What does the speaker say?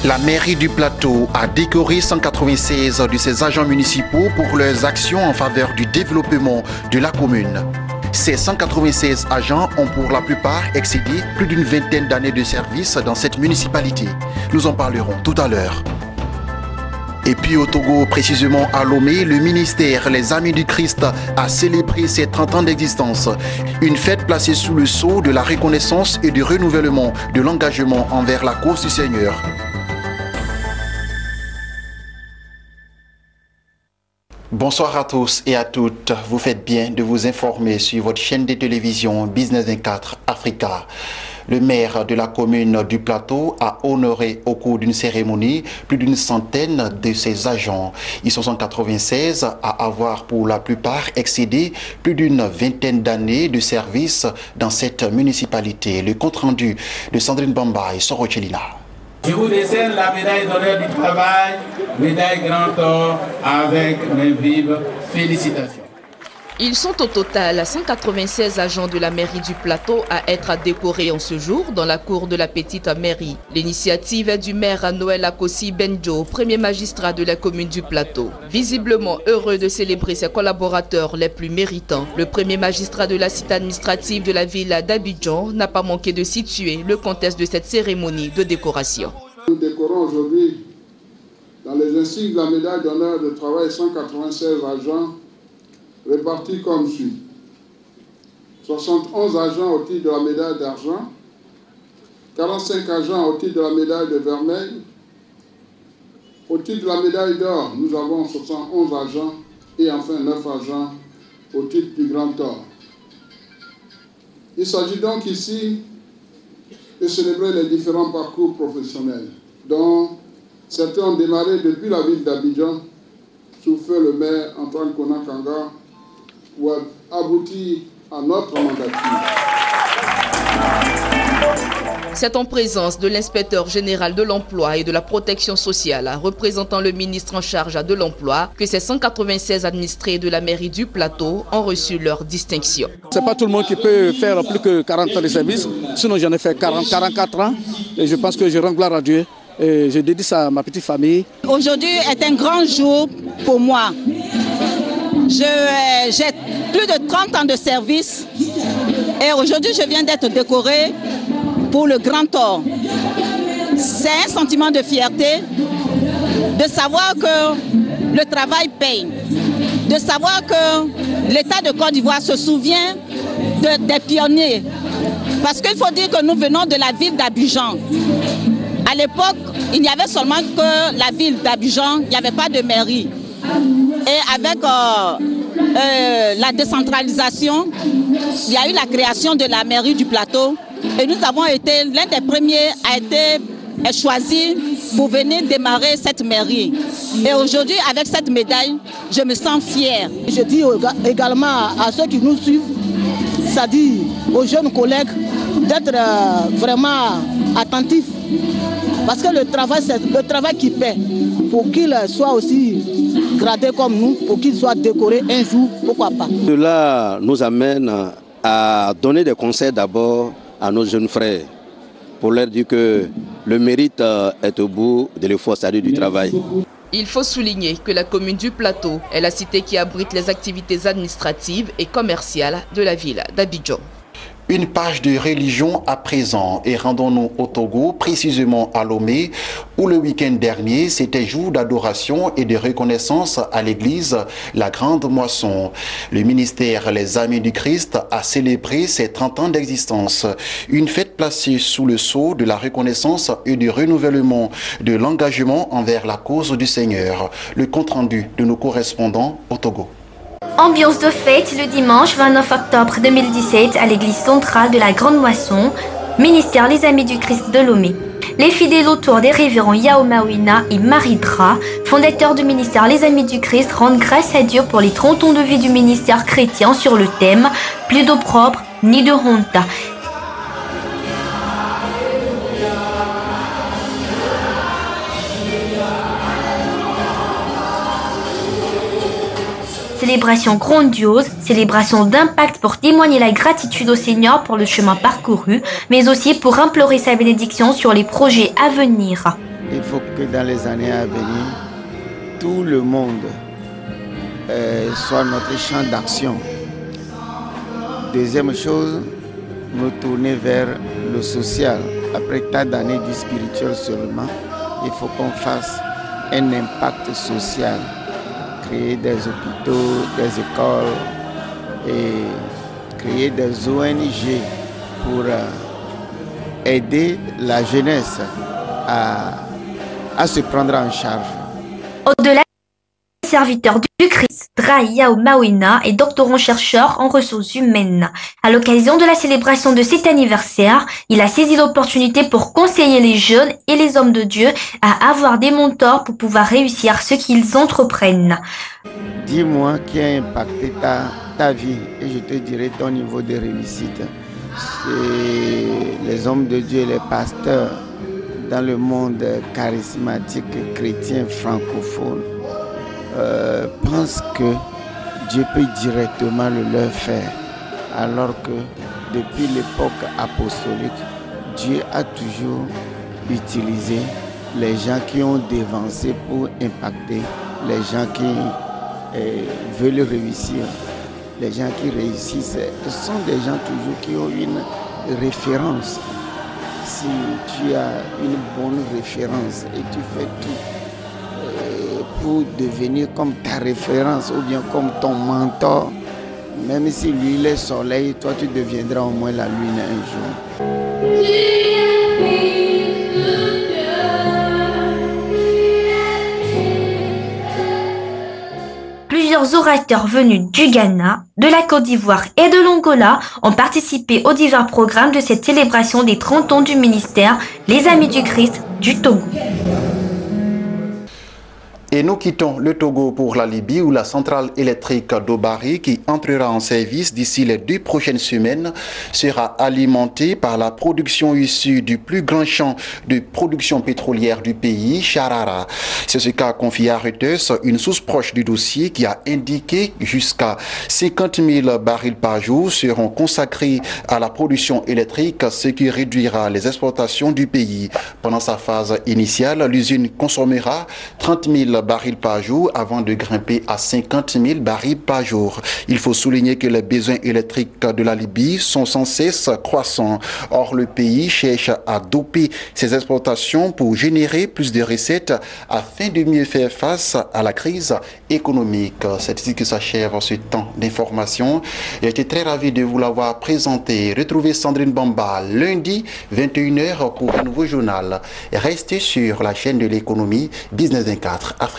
La mairie du Plateau a décoré 196 de ses agents municipaux pour leurs actions en faveur du développement de la commune. Ces 196 agents ont pour la plupart excédé plus d'une vingtaine d'années de service dans cette municipalité. Nous en parlerons tout à l'heure. Et puis au Togo, précisément à Lomé, le ministère Les Amis du Christ a célébré ses 30 ans d'existence. Une fête placée sous le sceau de la reconnaissance et du renouvellement de l'engagement envers la cause du Seigneur. Bonsoir à tous et à toutes. Vous faites bien de vous informer sur votre chaîne de télévision Business 24 Africa. Le maire de la commune du Plateau a honoré au cours d'une cérémonie plus d'une centaine de ses agents. Ils sont 196 à avoir pour la plupart excédé plus d'une vingtaine d'années de service dans cette municipalité. Le compte-rendu de Sandrine Bamba et Soro Chelina. Je vous décerne la médaille d'honneur du travail, médaille Grand Or, avec mes vives félicitations. Ils sont au total 196 agents de la mairie du Plateau à être décorés en ce jour dans la cour de la petite mairie. L'initiative est du maire Noël Akossi Benjo, premier magistrat de la commune du Plateau. Visiblement heureux de célébrer ses collaborateurs les plus méritants, le premier magistrat de la cité administrative de la ville d'Abidjan n'a pas manqué de situer le contexte de cette cérémonie de décoration. Nous décorons aujourd'hui dans les insignes de la médaille d'honneur de travail 196 agents répartis comme suit. 71 agents au titre de la médaille d'argent, 45 agents au titre de la médaille de vermeil. Au titre de la médaille d'or, nous avons 71 agents et enfin 9 agents au titre du Grand Or. Il s'agit donc ici de célébrer les différents parcours professionnels dont certains ont démarré depuis la ville d'Abidjan sous feu le maire Antoine Konakanga ou abouti à notre mandature. C'est en présence de l'inspecteur général de l'emploi et de la protection sociale, représentant le ministre en charge de l'emploi, que ces 196 administrés de la mairie du Plateau ont reçu leur distinction. Ce n'est pas tout le monde qui peut faire plus que 40 ans de service, sinon j'en ai fait 44 ans et je pense que je rends gloire à Dieu. Et je dédie ça à ma petite famille. Aujourd'hui est un grand jour pour moi. J'ai plus de 30 ans de service et aujourd'hui je viens d'être décorée pour le Grand Or. C'est un sentiment de fierté de savoir que le travail paye, de savoir que l'État de Côte d'Ivoire se souvient des pionniers. Parce qu'il faut dire que nous venons de la ville d'Abidjan. À l'époque, il n'y avait seulement que la ville d'Abidjan, il n'y avait pas de mairie. Et avec la décentralisation, il y a eu la création de la mairie du Plateau. Et nous avons été, l'un des premiers a été choisi pour venir démarrer cette mairie. Et aujourd'hui, avec cette médaille, je me sens fière. Je dis également à ceux qui nous suivent, c'est-à-dire aux jeunes collègues, d'être vraiment attentifs. Parce que le travail, c'est le travail qui paie. Pour qu'ils soient aussi gradés comme nous, pour qu'ils soient décorés un jour, pourquoi pas. Cela nous amène à donner des conseils d'abord à nos jeunes frères, pour leur dire que le mérite est au bout de l'effort, c'est-à-dire du travail. Il faut souligner que la commune du Plateau est la cité qui abrite les activités administratives et commerciales de la ville d'Abidjan. Une page de religion à présent et rendons-nous au Togo, précisément à Lomé, où le week-end dernier, c'était jour d'adoration et de reconnaissance à l'église La Grande Moisson. Le ministère Les Amis du Christ a célébré ses 30 ans d'existence. Une fête placée sous le sceau de la reconnaissance et du renouvellement de l'engagement envers la cause du Seigneur. Le compte-rendu de nos correspondants au Togo. Ambiance de fête le dimanche 29 octobre 2017 à l'église centrale de la Grande Moisson, ministère Les Amis du Christ de Lomé. Les fidèles autour des révérends Yao Mawina et Maridra, fondateurs du ministère Les Amis du Christ, rendent grâce à Dieu pour les 30 ans de vie du ministère chrétien sur le thème « Plus d'eau propre, ni de honte ». Célébration grandiose, célébration d'impact pour témoigner la gratitude au Seigneur pour le chemin parcouru, mais aussi pour implorer sa bénédiction sur les projets à venir. il faut que dans les années à venir, tout le monde soit notre champ d'action. Deuxième chose, nous tourner vers le social. Après tant d'années du spirituel seulement, il faut qu'on fasse un impact social. Créer des hôpitaux, des écoles et créer des ONG pour aider la jeunesse à se prendre en charge. Au-delà des serviteurs du Christ, Drai Yao Mawina est doctorant-chercheur en ressources humaines. À l'occasion de la célébration de cet anniversaire, il a saisi l'opportunité pour conseiller les jeunes et les hommes de Dieu à avoir des mentors pour pouvoir réussir ce qu'ils entreprennent. Dis-moi qui a impacté ta vie et je te dirai ton niveau de réussite. C'est les hommes de Dieu et les pasteurs dans le monde charismatique chrétien francophone pensent que Dieu peut directement le leur faire, alors que depuis l'époque apostolique, Dieu a toujours utilisé les gens qui ont dévancé pour impacter les gens qui veulent réussir. Les gens qui réussissent, ce sont des gens toujours qui ont une référence. Si tu as une bonne référence et tu fais tout pour devenir comme ta référence ou bien comme ton mentor, même si lui il est soleil, toi tu deviendras au moins la lune un jour. Plusieurs orateurs venus du Ghana, de la Côte d'Ivoire et de l'Angola ont participé aux divers programmes de cette célébration des 30 ans du ministère Les Amis du Christ du Togo. Et nous quittons le Togo pour la Libye où la centrale électrique d'Obari, qui entrera en service d'ici les 2 prochaines semaines, sera alimentée par la production issue du plus grand champ de production pétrolière du pays, Charara. C'est ce qu'a confié à Reuters une source proche du dossier qui a indiqué jusqu'à 50 000 barils par jour seront consacrés à la production électrique, ce qui réduira les exportations du pays. Pendant sa phase initiale, l'usine consommera 30 000 barils par jour avant de grimper à 50 000 barils par jour. Il faut souligner que les besoins électriques de la Libye sont sans cesse croissants. Or, le pays cherche à doper ses exportations pour générer plus de recettes afin de mieux faire face à la crise économique. C'est ici que s'achève ce temps d'information. J'ai été très ravi de vous l'avoir présenté. Retrouvez Sandrine Bamba lundi 21h pour un nouveau journal. Restez sur la chaîne de l'économie Business 24 Africa.